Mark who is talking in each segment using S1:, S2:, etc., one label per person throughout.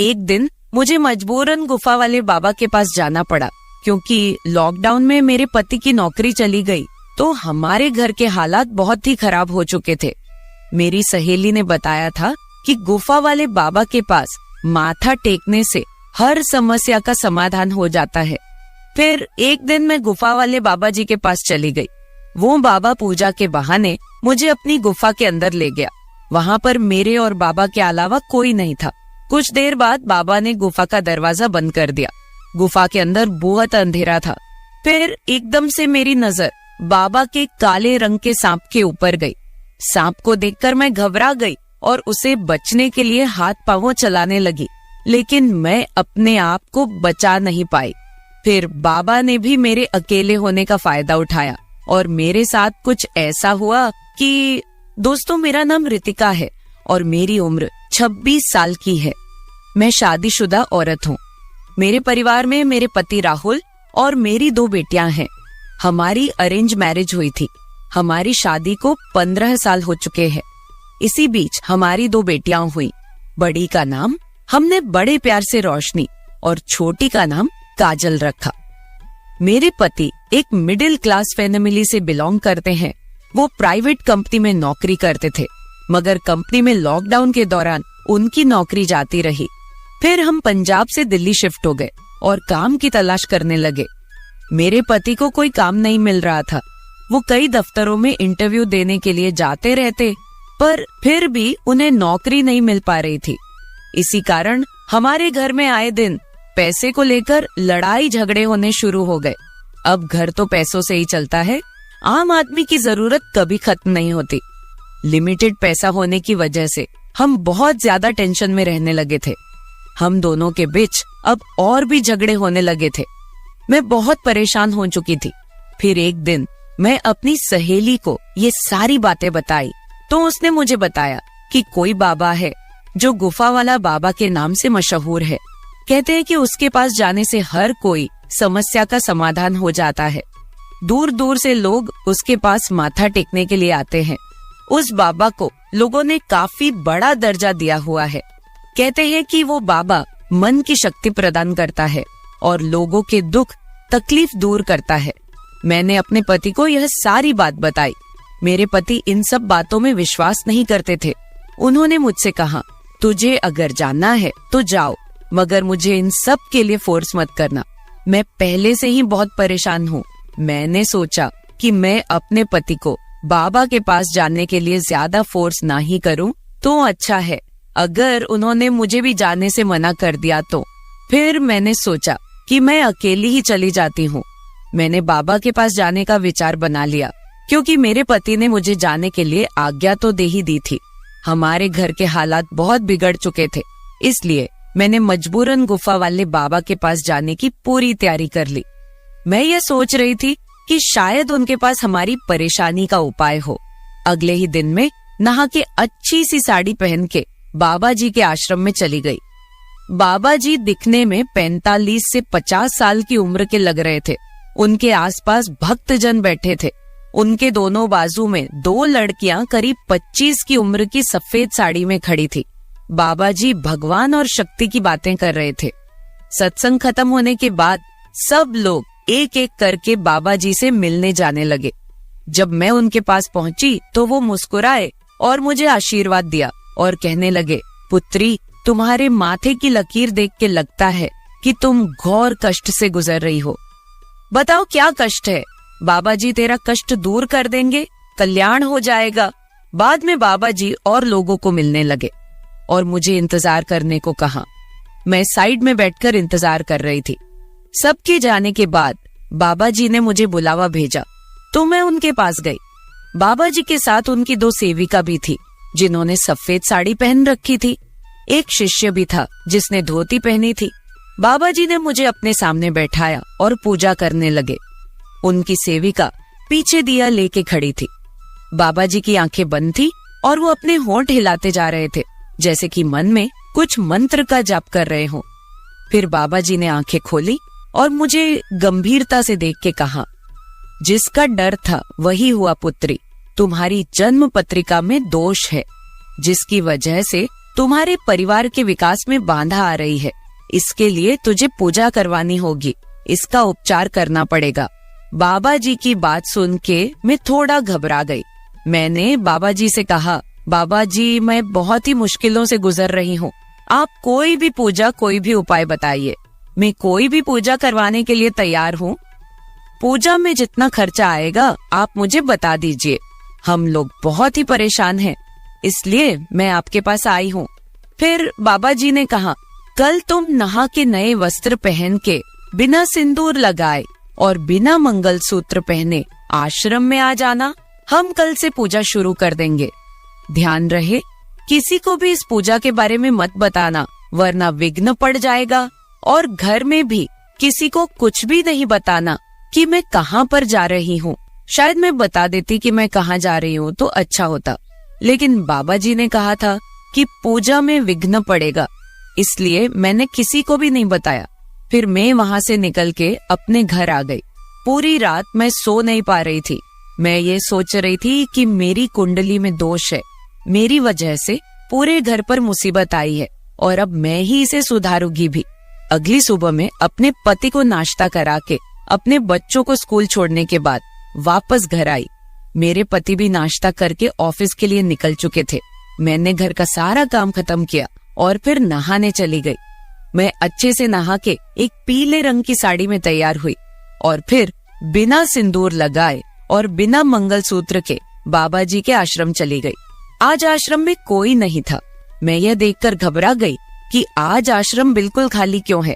S1: एक दिन मुझे मजबूरन गुफा वाले बाबा के पास जाना पड़ा, क्योंकि लॉकडाउन में मेरे पति की नौकरी चली गई तो हमारे घर के हालात बहुत ही खराब हो चुके थे। मेरी सहेली ने बताया था कि गुफा वाले बाबा के पास माथा टेकने से हर समस्या का समाधान हो जाता है। फिर एक दिन मैं गुफा वाले बाबा जी के पास चली गई। वो बाबा पूजा के बहाने मुझे अपनी गुफा के अंदर ले गया। वहाँ पर मेरे और बाबा के अलावा कोई नहीं था। कुछ देर बाद बाबा ने गुफा का दरवाजा बंद कर दिया। गुफा के अंदर बहुत अंधेरा था। फिर एकदम से मेरी नजर बाबा के काले रंग के सांप के ऊपर गई। सांप को देखकर मैं घबरा गई और उसे बचने के लिए हाथ पांव चलाने लगी, लेकिन मैं अपने आप को बचा नहीं पाई। फिर बाबा ने भी मेरे अकेले होने का फायदा उठाया और मेरे साथ कुछ ऐसा हुआ कि दोस्तों, मेरा नाम रितिका है और मेरी उम्र 26 साल की है। मैं शादीशुदा औरत हूँ। मेरे परिवार में मेरे पति राहुल और मेरी 2 बेटियां हैं। हमारी अरेंज मैरिज हुई थी। हमारी शादी को 15 साल हो चुके हैं। इसी बीच हमारी 2 बेटियां हुई। बड़ी का नाम हमने बड़े प्यार से रोशनी और छोटी का नाम काजल रखा। मेरे पति एक मिडिल क्लास फैमिली से बिलोंग करते हैं। वो प्राइवेट कंपनी में नौकरी करते थे, मगर कंपनी में लॉकडाउन के दौरान उनकी नौकरी जाती रही। फिर हम पंजाब से दिल्ली शिफ्ट हो गए और काम की तलाश करने लगे। मेरे पति को कोई काम नहीं मिल रहा था। वो कई दफ्तरों में इंटरव्यू देने के लिए जाते रहते, पर फिर भी उन्हें नौकरी नहीं मिल पा रही थी। इसी कारण हमारे घर में आए दिन पैसे को लेकर लड़ाई झगड़े होने शुरू हो गए। अब घर तो पैसों से ही चलता है। आम आदमी की जरूरत कभी खत्म नहीं होती। लिमिटेड पैसा होने की वजह से हम बहुत ज्यादा टेंशन में रहने लगे थे। हम दोनों के बीच अब और भी झगड़े होने लगे थे। मैं बहुत परेशान हो चुकी थी। फिर एक दिन मैं अपनी सहेली को ये सारी बातें बताई तो उसने मुझे बताया कि कोई बाबा है जो गुफा वाला बाबा के नाम से मशहूर है। कहते हैं कि उसके पास जाने से हर कोई समस्या का समाधान हो जाता है। दूर दूर से लोग उसके पास माथा टेकने के लिए आते हैं। उस बाबा को लोगों ने काफी बड़ा दर्जा दिया हुआ है। कहते हैं कि वो बाबा मन की शक्ति प्रदान करता है और लोगों के दुख तकलीफ दूर करता है। मैंने अपने पति को यह सारी बात बताई। मेरे पति इन सब बातों में विश्वास नहीं करते थे। उन्होंने मुझसे कहा, तुझे अगर जानना है तो जाओ, मगर मुझे इन सब के लिए फोर्स मत करना। मैं पहले से ही बहुत परेशान हूँ। मैंने सोचा कि मैं अपने पति को बाबा के पास जाने के लिए ज्यादा फोर्स ना ही करूं तो अच्छा है। अगर उन्होंने मुझे भी जाने से मना कर दिया तो फिर मैंने सोचा कि मैं अकेली ही चली जाती हूँ। मैंने बाबा के पास जाने का विचार बना लिया, क्योंकि मेरे पति ने मुझे जाने के लिए आज्ञा तो दे ही दी थी। हमारे घर के हालात बहुत बिगड़ चुके थे, इसलिए मैंने मजबूरन गुफा वाले बाबा के पास जाने की पूरी तैयारी कर ली। मैं ये सोच रही थी कि शायद उनके पास हमारी परेशानी का उपाय हो। अगले ही दिन में नहा के अच्छी सी साड़ी पहन के बाबा जी के आश्रम में चली गई। बाबा जी दिखने में 45 से 50 साल की उम्र के लग रहे थे। उनके आसपास भक्तजन बैठे थे। उनके दोनों बाजू में 2 लड़कियां करीब 25 की उम्र की सफेद साड़ी में खड़ी थी। बाबा जी भगवान और शक्ति की बातें कर रहे थे। सत्संग खत्म होने के बाद सब लोग एक एक करके बाबा जी से मिलने जाने लगे। जब मैं उनके पास पहुंची तो वो मुस्कुराए और मुझे आशीर्वाद दिया और कहने लगे, पुत्री, तुम्हारे माथे की लकीर देख के लगता है कि तुम घोर कष्ट से गुजर रही हो। बताओ क्या कष्ट है? बाबा जी तेरा कष्ट दूर कर देंगे, कल्याण हो जाएगा। बाद में बाबा जी और लोगों को मिलने लगे और मुझे इंतजार करने को कहा। मैं साइड में बैठकर इंतजार कर रही थी। सबके जाने के बाद बाबा जी ने मुझे बुलावा भेजा तो मैं उनके पास गई। बाबा जी के साथ उनकी 2 सेविका भी थी जिन्होंने सफेद साड़ी पहन रखी थी। एक शिष्य भी था जिसने धोती पहनी थी। बाबा जी ने मुझे अपने सामने बैठाया और पूजा करने लगे। उनकी सेविका पीछे दिया लेके खड़ी थी। बाबा जी की आंखें बंद थी और वो अपने होंठ हिलाते जा रहे थे, जैसे कि मन में कुछ मंत्र का जाप कर रहे हो। फिर बाबा जी ने आंखें खोली और मुझे गंभीरता से देख के कहा, जिसका डर था वही हुआ पुत्री। तुम्हारी जन्म पत्रिका में दोष है, जिसकी वजह से तुम्हारे परिवार के विकास में बाधा आ रही है। इसके लिए तुझे पूजा करवानी होगी, इसका उपचार करना पड़ेगा। बाबा जी की बात सुन के मैं थोड़ा घबरा गई। मैंने बाबा जी से कहा, बाबा जी मैं बहुत ही मुश्किलों से गुजर रही हूँ, आप कोई भी पूजा कोई भी उपाय बताइए, मैं कोई भी पूजा करवाने के लिए तैयार हूँ। पूजा में जितना खर्चा आएगा आप मुझे बता दीजिए, हम लोग बहुत ही परेशान हैं, इसलिए मैं आपके पास आई हूँ। फिर बाबा जी ने कहा, कल तुम नहा के नए वस्त्र पहन के बिना सिंदूर लगाए और बिना मंगलसूत्र पहने आश्रम में आ जाना, हम कल से पूजा शुरू कर देंगे। ध्यान रहे किसी को भी इस पूजा के बारे में मत बताना, वरना विघ्न पड़ जाएगा। और घर में भी किसी को कुछ भी नहीं बताना कि मैं कहाँ पर जा रही हूँ। शायद मैं बता देती कि मैं कहाँ जा रही हूँ तो अच्छा होता, लेकिन बाबा जी ने कहा था कि पूजा में विघ्न पड़ेगा, इसलिए मैंने किसी को भी नहीं बताया। फिर मैं वहाँ से निकल के अपने घर आ गई। पूरी रात मैं सो नहीं पा रही थी। मैं ये सोच रही थी कि मेरी कुंडली में दोष है, मेरी वजह से पूरे घर पर मुसीबत आई है और अब मैं ही इसे सुधारूंगी भी। अगली सुबह में अपने पति को नाश्ता करा के अपने बच्चों को स्कूल छोड़ने के बाद वापस घर आई। मेरे पति भी नाश्ता करके ऑफिस के लिए निकल चुके थे। मैंने घर का सारा काम खत्म किया और फिर नहाने चली गई। मैं अच्छे से नहा के एक पीले रंग की साड़ी में तैयार हुई और फिर बिना सिंदूर लगाए और बिना मंगलसूत्र के बाबा जी के आश्रम चली गई। आज आश्रम में कोई नहीं था। मैं यह देखकर घबरा गई कि आज आश्रम बिल्कुल खाली क्यों है।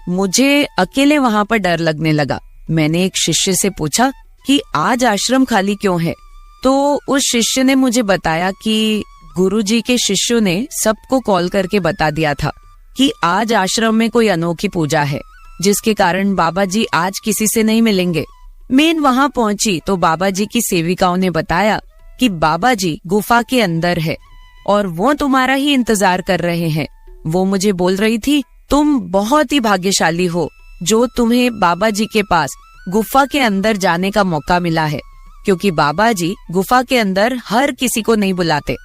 S1: मुझे अकेले वहाँ पर डर लगने लगा। मैंने एक शिष्य से पूछा कि आज आश्रम खाली क्यों है, तो उस शिष्य ने मुझे बताया कि गुरुजी के शिष्यों ने सबको कॉल करके बता दिया था कि आज आश्रम में कोई अनोखी पूजा है, जिसके कारण बाबा जी आज किसी से नहीं मिलेंगे। मैं वहाँ पहुँची तो बाबा जी की सेविकाओं ने बताया कि बाबा जी गुफा के अंदर है और वो तुम्हारा ही इंतजार कर रहे हैं। वो मुझे बोल रही थी, तुम बहुत ही भाग्यशाली हो जो तुम्हें बाबा जी के पास गुफा के अंदर जाने का मौका मिला है, क्योंकि बाबा जी गुफा के अंदर हर किसी को नहीं बुलाते।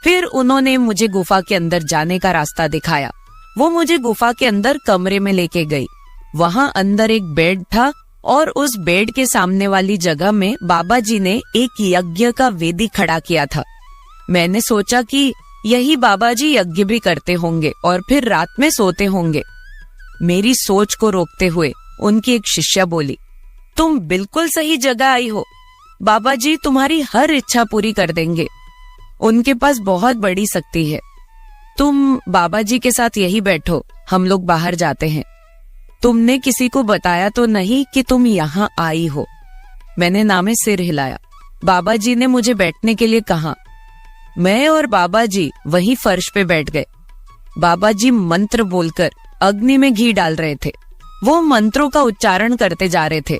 S1: फिर उन्होंने मुझे गुफा के अंदर जाने का रास्ता दिखाया। वो मुझे गुफा के अंदर कमरे में लेके गई। वहाँ अंदर एक बेड था और उस बेड के सामने वाली जगह में बाबा जी ने एक यज्ञ का वेदी खड़ा किया था। मैंने सोचा कि यही बाबा जी यज्ञ भी करते होंगे और फिर रात में सोते होंगे। मेरी सोच को रोकते हुए उनकी एक शिष्या बोली, तुम बिल्कुल सही जगह आई हो, बाबा जी तुम्हारी हर इच्छा पूरी कर देंगे, उनके पास बहुत बड़ी शक्ति है। तुम बाबा जी के साथ यही बैठो, हम लोग बाहर जाते हैं। तुमने किसी को बताया तो नहीं कि तुम यहाँ आई हो? मैंने नामे सिर हिलाया। बाबा जी ने मुझे बैठने के लिए कहा। मैं और बाबा जी वहीं फर्श पे बैठ गए। बाबा जी मंत्र बोलकर अग्नि में घी डाल रहे थे। वो मंत्रों का उच्चारण करते जा रहे थे।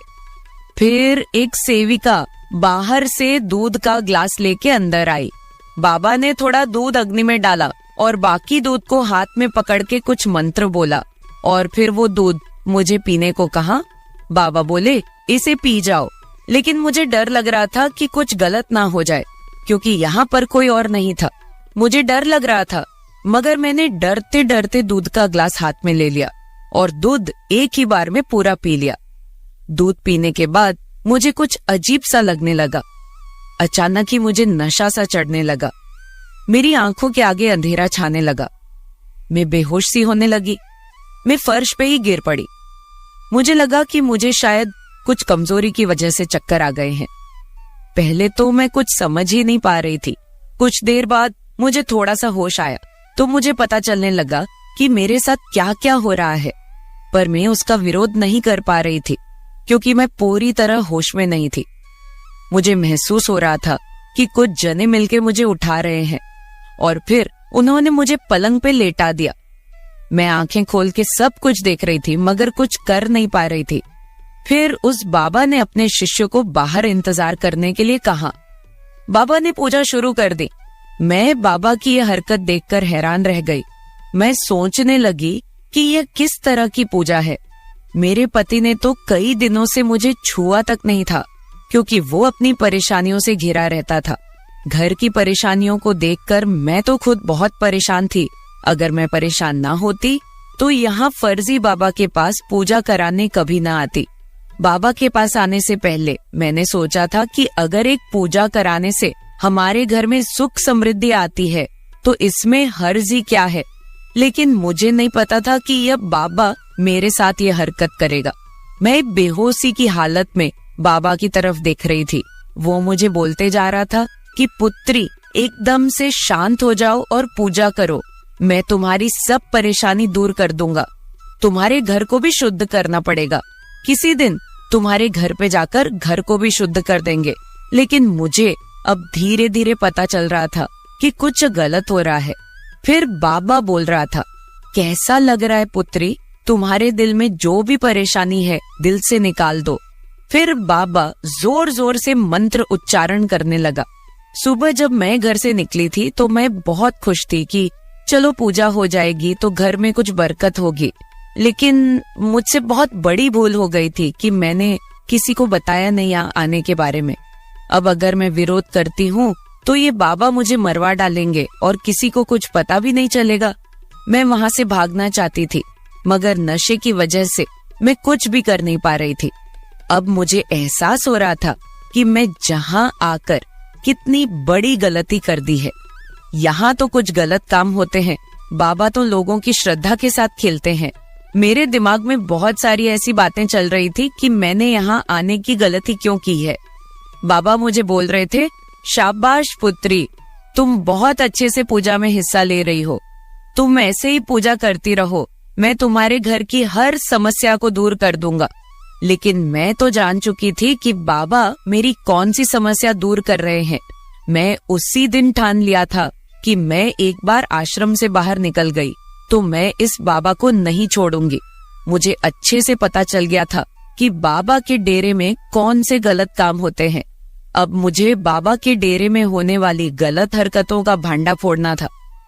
S1: फिर एक सेविका बाहर से दूध का ग्लास लेके अंदर आई। बाबा ने थोड़ा दूध अग्नि में डाला और बाकी दूध को हाथ में पकड़ के कुछ मंत्र बोला और फिर वो दूध मुझे पीने को कहा। बाबा बोले, इसे पी जाओ, लेकिन मुझे डर लग रहा था कि कुछ गलत ना हो जाए, क्योंकि यहाँ पर कोई और नहीं था। मुझे डर लग रहा था, मगर मैंने डरते डरते दूध का ग्लास हाथ में ले लिया और दूध एक ही बार में पूरा पी लिया। दूध पीने के बाद मुझे कुछ अजीब सा लगने लगा। अचानक ही मुझे नशा सा चढ़ने लगा। मेरी आंखों के आगे अंधेरा छाने लगा। मैं बेहोश सी होने लगी। मैं फर्श पे ही गिर पड़ी। मुझे लगा कि मुझे शायद कुछ कमजोरी की वजह से चक्कर आ गए हैं। पहले तो मैं कुछ समझ ही नहीं पा रही थी। कुछ देर बाद मुझे थोड़ा सा होश आया तो मुझे पता चलने लगा कि मेरे साथ क्या क्या हो रहा है, पर मैं उसका विरोध नहीं कर पा रही थी क्योंकि मैं पूरी तरह होश में नहीं थी। मुझे महसूस हो रहा था कि कुछ जने मिलके मुझे उठा रहे हैं और फिर उन्होंने मुझे पलंग पे लेटा दिया। मैं आंखें खोल के सब कुछ देख रही थी मगर कुछ कर नहीं पा रही थी। फिर उस बाबा ने अपने शिष्य को बाहर इंतजार करने के लिए कहा। बाबा ने पूजा शुरू कर दी। मैं बाबा की यह हरकत देखकर हैरान रह गई। मैं सोचने लगी कि यह किस तरह की पूजा है। मेरे पति ने तो कई दिनों से मुझे छुआ तक नहीं था, क्योंकि वो अपनी परेशानियों से घिरा रहता था। घर की परेशानियों को देखकर मैं तो खुद बहुत परेशान थी अगर मैं परेशान ना होती तो यहाँ फर्जी बाबा के पास पूजा कराने कभी ना आती। बाबा के पास आने से पहले मैंने सोचा था कि अगर एक पूजा कराने से हमारे घर में सुख समृद्धि आती है तो इसमें हर्जी क्या है। लेकिन मुझे नहीं पता था कि यह बाबा मेरे साथ ये हरकत करेगा। मैं बेहोशी की हालत में बाबा की तरफ देख रही थी। वो मुझे बोलते जा रहा था कि पुत्री, एकदम से शांत हो जाओ और पूजा करो। मैं तुम्हारी सब परेशानी दूर कर दूंगा। तुम्हारे घर को भी शुद्ध करना पड़ेगा। किसी दिन तुम्हारे घर पे जाकर घर को भी शुद्ध कर देंगे। लेकिन मुझे अब धीरे धीरे पता चल रहा था कि कुछ गलत हो रहा है। फिर बाबा बोल रहा था, कैसा लग रहा है पुत्री, तुम्हारे दिल में जो भी परेशानी है दिल से निकाल दो। फिर बाबा जोर जोर से मंत्र उच्चारण करने लगा। सुबह जब मैं घर से निकली थी तो मैं बहुत खुश थी कि चलो पूजा हो जाएगी तो घर में कुछ बरकत होगी। लेकिन मुझसे बहुत बड़ी भूल हो गई थी कि मैंने किसी को बताया नहीं यहाँ आने के बारे में। अब अगर मैं विरोध करती हूँ तो ये बाबा मुझे मरवा डालेंगे और किसी को कुछ पता भी नहीं चलेगा। मैं वहां से भागना चाहती थी मगर नशे की वजह से मैं कुछ भी कर नहीं पा रही थी। अब मुझे एहसास हो रहा था कि मैं जहां आकर कितनी बड़ी गलती कर दी है। यहाँ तो कुछ गलत काम होते हैं, बाबा तो लोगों की श्रद्धा के साथ खेलते हैं। मेरे दिमाग में बहुत सारी ऐसी बातें चल रही थी कि मैंने यहाँ आने की गलती क्यों की है। बाबा मुझे बोल रहे थे, शाबाश पुत्री, तुम बहुत अच्छे से पूजा में हिस्सा ले रही हो। तुम ऐसे ही पूजा करती रहो, मैं तुम्हारे घर की हर समस्या को दूर कर दूंगा। लेकिन मैं तो जान चुकी थी कि बाबा मेरी कौन सी समस्या दूर कर रहे हैं। मैं उसी दिन ठान लिया था कि मैं एक बार आश्रम से बाहर निकल गई तो मैं इस बाबा को नहीं छोड़ूंगी। मुझे अच्छे से पता चल गया था कि बाबा के डेरे में कौन से गलत काम होते हैं। अब मुझे बाबा के डेरे में होने वाली गलत हरकतों का भांडा फोड़ना था।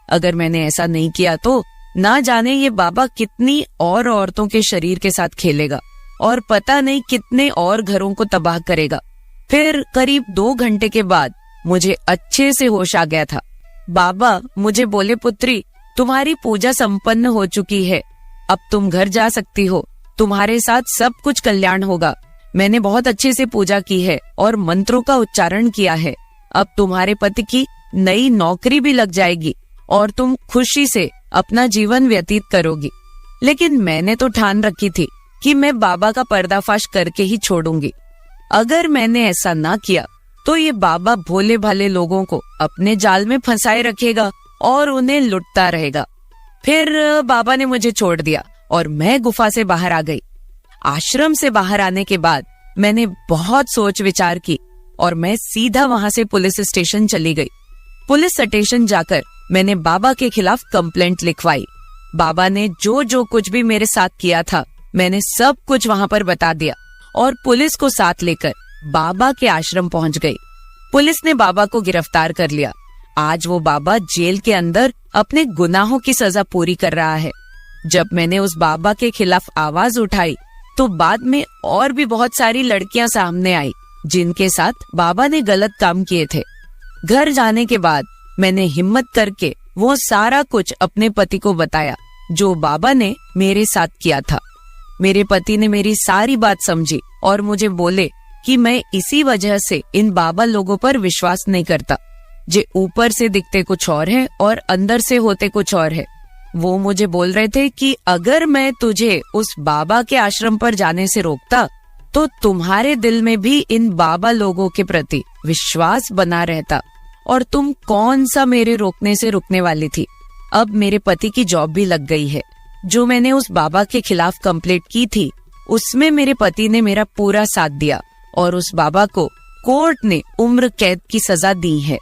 S1: अगर मैंने ऐसा नहीं किया तो ना जाने ये बाबा कितनी और औरतों के शरीर के साथ खेलेगा और पता नहीं कितने और घरों को तबाह करेगा। फिर करीब 2 घंटे के बाद मुझे अच्छे से होश आ गया था। बाबा मुझे बोले, पुत्री, तुम्हारी पूजा संपन्न हो चुकी है, अब तुम घर जा सकती हो। तुम्हारे साथ सब कुछ कल्याण होगा। मैंने बहुत अच्छे से पूजा की है और मंत्रों का उच्चारण किया है। अब तुम्हारे पति की नई नौकरी भी लग जाएगी और तुम खुशी से अपना जीवन व्यतीत करोगी। लेकिन मैंने तो ठान रखी थी कि मैं बाबा का पर्दाफाश करके ही छोड़ूंगी। अगर मैंने ऐसा ना किया तो ये बाबा भोले भाले लोगों को अपने जाल में फंसाए रखेगा और उन्हें लुटता रहेगा। फिर बाबा ने मुझे छोड़ दिया और मैं गुफा से बाहर आ गई। आश्रम से बाहर आने के बाद मैंने बहुत सोच विचार की और मैं सीधा वहां से पुलिस स्टेशन चली गई। पुलिस स्टेशन जाकर मैंने बाबा के खिलाफ कंप्लेंट लिखवाई। बाबा ने जो कुछ भी मेरे साथ किया था मैंने सब कुछ वहां पर बता दिया और पुलिस को साथ लेकर बाबा के आश्रम पहुंच गई। पुलिस ने बाबा को गिरफ्तार कर लिया। आज वो बाबा जेल के अंदर अपने गुनाहों की सजा पूरी कर रहा है। जब मैंने उस बाबा के खिलाफ आवाज उठाई तो बाद में और भी बहुत सारी लड़कियां सामने आई जिनके साथ बाबा ने गलत काम किए थे। घर जाने के बाद मैंने हिम्मत करके वो सारा कुछ अपने पति को बताया जो बाबा ने मेरे साथ किया था। मेरे पति ने मेरी सारी बात समझी और मुझे बोले कि मैं इसी वजह से इन बाबा लोगों पर विश्वास नहीं करता, जे ऊपर से दिखते कुछ और है और अंदर से होते कुछ और है। वो मुझे बोल रहे थे कि अगर मैं तुझे उस बाबा के आश्रम पर जाने से रोकता तो तुम्हारे दिल में भी इन बाबा लोगों के प्रति विश्वास बना रहता और तुम कौन सा मेरे रोकने से रुकने वाली थी। अब मेरे पति की जॉब भी लग गई है। जो मैंने उस बाबा के खिलाफ कंप्लेंट की थी उसमें मेरे पति ने मेरा पूरा साथ दिया और उस बाबा को कोर्ट ने उम्र कैद की सजा दी है।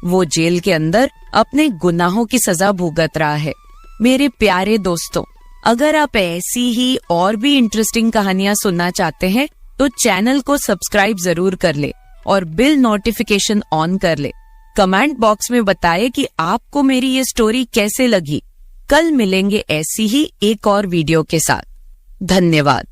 S1: वो जेल के अंदर अपने गुनाहों की सजा भुगत रहा है। मेरे प्यारे दोस्तों, अगर आप ऐसी ही और भी इंटरेस्टिंग कहानियां सुनना चाहते हैं तो चैनल को सब्सक्राइब जरूर कर ले और बिल नोटिफिकेशन ऑन कर ले। कमेंट बॉक्स में बताएं कि आपको मेरी ये स्टोरी कैसे लगी। कल मिलेंगे ऐसी ही एक और वीडियो के साथ। धन्यवाद।